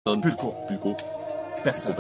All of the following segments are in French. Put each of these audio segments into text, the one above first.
Pulco. Personne.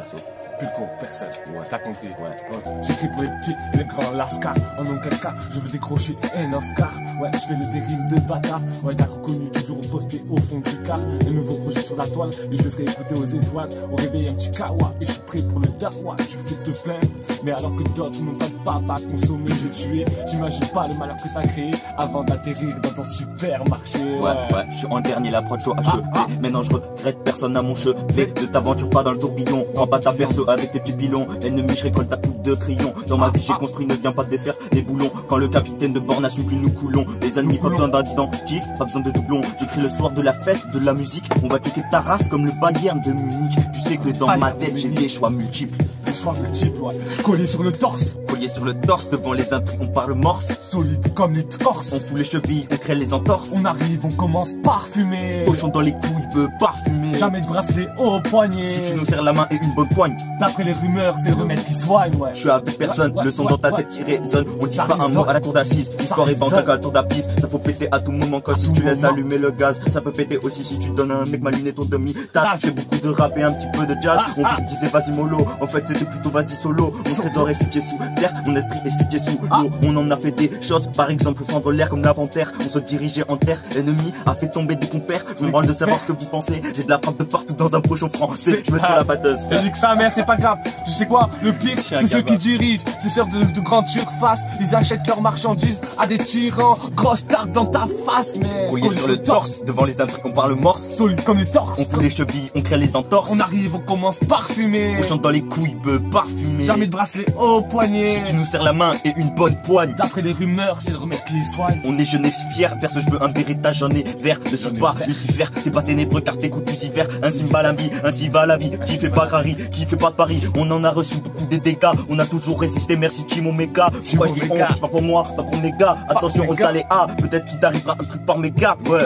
Pulco, personne. Ouais, t'as compris. Ouais. J'écris pour les petits et les grands lascars. En aucun cas, je veux décrocher un Oscar. Ouais, je fais le dérive de bâtard. Ouais, t'as reconnu, toujours posté au fond du car. Un nouveau projet sur la toile, et je le ferai écouter aux étoiles. Au réveil, un petit kawa, et je suis prêt pour le dawa. Je fais te plaindre, mais alors que d'autres n'ont pas de papa à consommer, se tuer. J'imagine pas le malheur que ça crée avant d'atterrir dans ton supermarché. Ouais, je suis en dernier, la prod chaud achevé. Maintenant je regrette personne à mon chevet. Ne t'aventure pas dans le tourbillon. Prends pas ta perso avec tes petits pilons. Ennemi, je récolte ta coupe de crayon. Dans ma vie j'ai construit, ne viens pas défaire les boulons. Quand le capitaine de bord n'assume plus, nous coulons. Les ennemis, pas besoin d'identique, pas besoin de doublons. J'écris le soir de la fête, de la musique. On va kicker ta race comme le Bayern de Munich. Tu sais que dans ma tête j'ai des choix multiples. Ouais. Collé sur le torse. Collier sur le torse, devant les intrigues, on parle morse. Solide comme une corse. On fout les chevilles, on crée les entorses. On arrive, on commence par fumer. Cochon dans les couilles, veut parfumer. Jamais de bracelet au poignet. Si tu nous serres la main et une bonne poigne. D'après les rumeurs, c'est le remède qui soigne, ouais. Je suis avec personne, le son dans ta tête qui résonne. On dit pas un mot à la cour d'assises. L'histoire est bancaire à la tour d'appise. Ça faut péter à tout moment quand si tu laisses allumer le gaz. Ça peut péter aussi si tu donnes à un mec ma lunette ton demi. T'as fait beaucoup de rap et un petit peu de jazz. On disait vas-y mollo. En fait c'était plutôt vas-y solo. Mon trésor est situé sous terre, mon esprit est situé sous l'eau. On en a fait des choses, par exemple fendre l'air comme la panthère. On se dirigeait en terre, l'ennemi a fait tomber des compères. Je me branle de savoir ce que vous pensez. J'ai de la frappe de partout dans un pochon français. Je me trouve la batteuse. Je dis que sa mère, c'est pas grave. Tu sais quoi, le pire, c'est ceux qui dirigent. C'est ceux de grandes surfaces. Ils achètent leurs marchandises à des tyrans. Grosse tarte dans ta face, mais. Collier sur le torse, devant les intrigues, on parle morse. Solide comme les torses. On fout les chevilles, on crée les entorses. On arrive, on commence par fumer. Cochon dans les couilles, peut parfumer. Jamais de bracelet au poignet. Si tu nous serres la main et une bonne poigne. D'après les rumeurs, c'est le remède qui les soigne. On est jeunesse fier, perso je veux un Beretta, j'en ai vert. Ne suis pas Lucifer, t'es pas ténébreux car t'écoutes Lucifer. Ainsi va la vie, ainsi va la vie. Qui fait pas Crary, qui fait pas de Paris. On en a reçu beaucoup des dégâts. On a toujours résisté, merci Chimo Meka. Pourquoi je dis on, pas pour moi, pas pour mes gars. Attention aux aléas, peut-être qu'il t'arrivera un truc par méga. Ouais,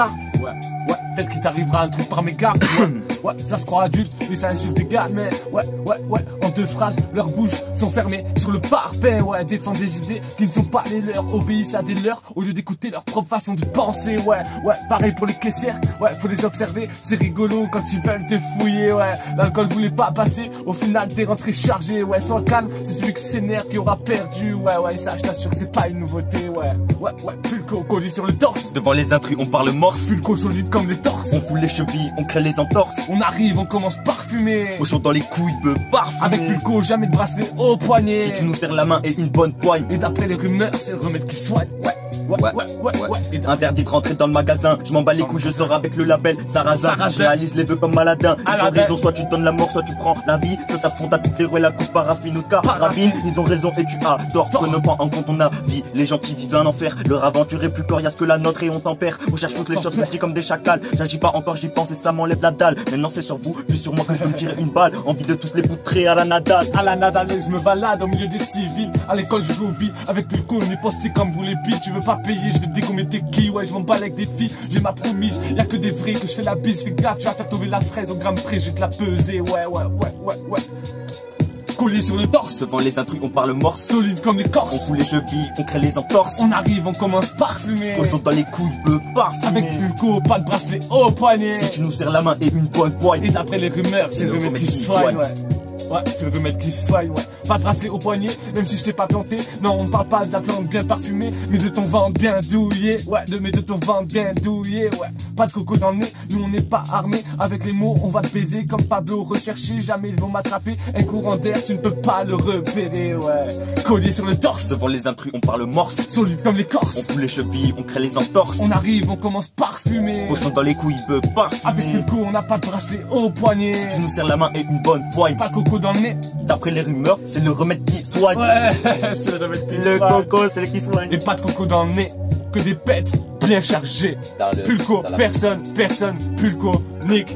peut-être qu'il t'arrivera un truc par méga. Ouais, ça se croit adulte, mais ça insulte des gars. Mais ouais, en deux phrases, leurs bouches sont fermées sur le parfait. Ouais, défendent des idées qui ne sont pas les leurs, obéissent à des leurs au lieu d'écouter leur propre façon de penser. Ouais, pareil pour les caissières. Ouais, faut les observer, c'est rigolo quand ils veulent te fouiller. Ouais, l'alcool voulait pas passer, au final t'es rentré chargé. Ouais, sois calme, c'est celui qui s'énerve qui aura perdu. Ouais, ça je t'assure que c'est pas une nouveauté. Ouais, Pulco, collé sur le torse. Devant les intrus, on parle morse. Pulco solide comme les torses. On fout les chevilles, on crée les entorses. On arrive, on commence par fumer. Cochon dans les couilles, peut parfumer. Avec Pulco, jamais de bracelet au poignet. Si tu nous serres la main et une bonne poigne. Et d'après les rumeurs, c'est le remède qui soigne. Ouais. Interdit de rentrer dans le magasin. Je m'en bats les couilles, je sors avec le label Sarrazin. Je réalise les vœux comme Maladin. Ils ont raison, soit tu donnes la mort, soit tu prends la vie. Ça s'affronte à toutes les rues, la coupe paraffine ou carabine. Ils ont raison et tu as tort. Prenons pas en compte ton avis. Les gens qui vivent un enfer, leur aventure est plus coriace que la nôtre et on tempère. On cherche toutes les choses multi comme des chacals. J'agis pas encore, j'y pense et ça m'enlève la dalle. Maintenant c'est sur vous, plus sur moi que je peux me tirer une balle. Envie de tous les boutrer à la Nadal. À la Nadal, je me balade au milieu des civils. À l'école, je joue au billes. Avec Pulco, on est posté comme vous les billes. Tu veux pas payer, je vais te dégommer tes quilles. Ouais, je m'en bats avec des filles, j'ai ma promise. Y'a que des vrais que je fais la bise. Fais gaffe, tu vas faire tomber la fraise au gramme près, je vais te la peser. Ouais. Collé sur le torse. Devant les intrus, on parle morse. Solide comme les corses. On fout les chevilles, on crée les entorses. On arrive, on commence par fumer. Cochon dans les couilles, peut parfumer. Avec Pulco, pas de bracelet au poignet. Si tu nous serres la main et une bonne poigne. Et d'après les rumeurs, c'est le remède qui soigne. Ouais, c'est le remède qui soigne, Pas de bracelet au poignet, même si je t'ai pas planté. Non, on ne parle pas de la plante bien parfumée, mais de ton ventre bien douillé. Mais de ton ventre bien douillé, Pas de coco dans le nez, nous on n'est pas armés. Avec les mots, on va te baiser comme Pablo recherché. Jamais ils vont m'attraper. Un courant d'air, tu ne peux pas le repérer, Collier sur le torse. Devant les intrus, on parle morse. Solide comme l'écorce. On fout les chevilles, on crée les entorses. On arrive, on commence par fumer. Cochon dans les couilles, peut parfumer. Avec Pulco, on n'a pas de bracelet au poignet. Si tu nous serres la main et une bonne poigne. Pas de coco dans le nez. D'après les rumeurs, c'est le remède qui soigne. C'est le remède qui soigne. Le coco, c'est le qui soigne. Et pas de coco dans le nez, que des bêtes bien chargées. Pulco, personne, Pulco, Nick.